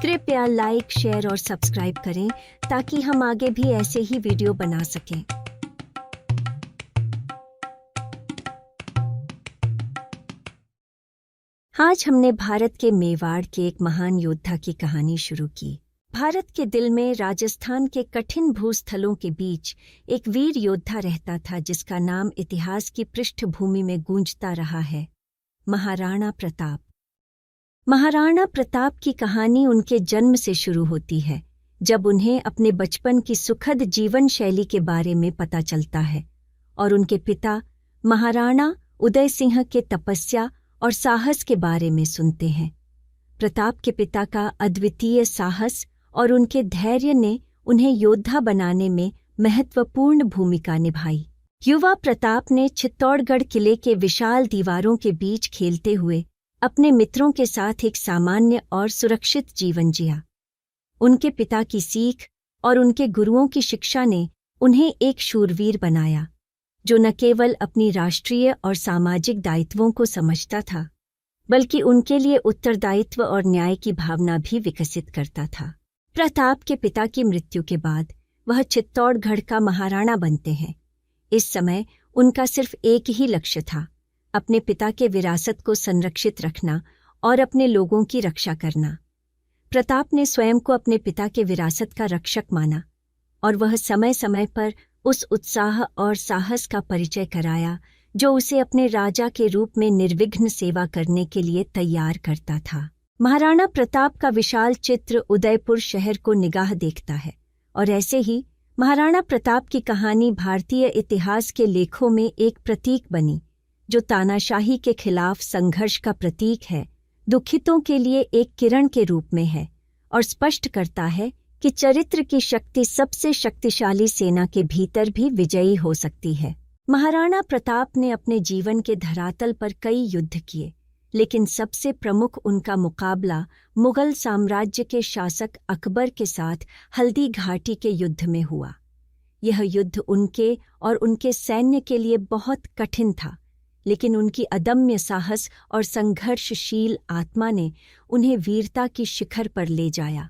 कृपया like, share और subscribe करें ताकि हम आगे भी ऐसे ही वीडियो बना सकें। आज हमने भारत के मेवाड़ के एक महान योद्धा की कहानी शुरू की। भारत के दिल में राजस्थान के कठिन भूस्थलों के बीच एक वीर योद्धा रहता था जिसका नाम इतिहास की पृष्ठभूमि में गूंजता रहा है, महाराणा प्रताप। महाराणा प्रताप की कहानी उनके जन्म से शुरू होती है, जब उन्हें अपने बचपन की सुखद जीवन शैली के बारे में पता चलता है और उनके पिता महाराणा उदय सिंह के तपस्या और साहस के बारे में सुनते हैं। प्रताप के पिता का अद्वितीय साहस और उनके धैर्य ने उन्हें योद्धा बनाने में महत्वपूर्ण भूमिका निभाई। युवा प्रताप ने चित्तौड़गढ़ किले के विशाल दीवारों के बीच खेलते हुए अपने मित्रों के साथ एक सामान्य और सुरक्षित जीवन जिया। उनके पिता की सीख और उनके गुरुओं की शिक्षा ने उन्हें एक शूरवीर बनाया, जो न केवल अपनी राष्ट्रीय और सामाजिक दायित्वों को समझता था, बल्कि उनके लिए उत्तरदायित्व और न्याय की भावना भी विकसित करता था। प्रताप के पिता की मृत्यु के बाद वह चित्तौड़गढ़ का महाराणा बनते हैं। इस समय उनका सिर्फ एक ही लक्ष्य था, अपने पिता के विरासत को संरक्षित रखना और अपने लोगों की रक्षा करना। प्रताप ने स्वयं को अपने पिता के विरासत का रक्षक माना और वह समय समय पर उस उत्साह और साहस का परिचय कराया जो उसे अपने राजा के रूप में निर्विघ्न सेवा करने के लिए तैयार करता था। महाराणा प्रताप का विशाल चित्र उदयपुर शहर को निगाह देखता है और ऐसे ही महाराणा प्रताप की कहानी भारतीय इतिहास के लेखों में एक प्रतीक बनी, जो तानाशाही के खिलाफ संघर्ष का प्रतीक है, दुखितों के लिए एक किरण के रूप में है और स्पष्ट करता है कि चरित्र की शक्ति सबसे शक्तिशाली सेना के भीतर भी विजयी हो सकती है। महाराणा प्रताप ने अपने जीवन के धरातल पर कई युद्ध किए, लेकिन सबसे प्रमुख उनका मुकाबला मुगल साम्राज्य के शासक अकबर के साथ हल्दी घाटी के युद्ध में हुआ। यह युद्ध उनके और उनके सैन्य के लिए बहुत कठिन था, लेकिन उनकी अदम्य साहस और संघर्षशील आत्मा ने उन्हें वीरता की शिखर पर ले जाया।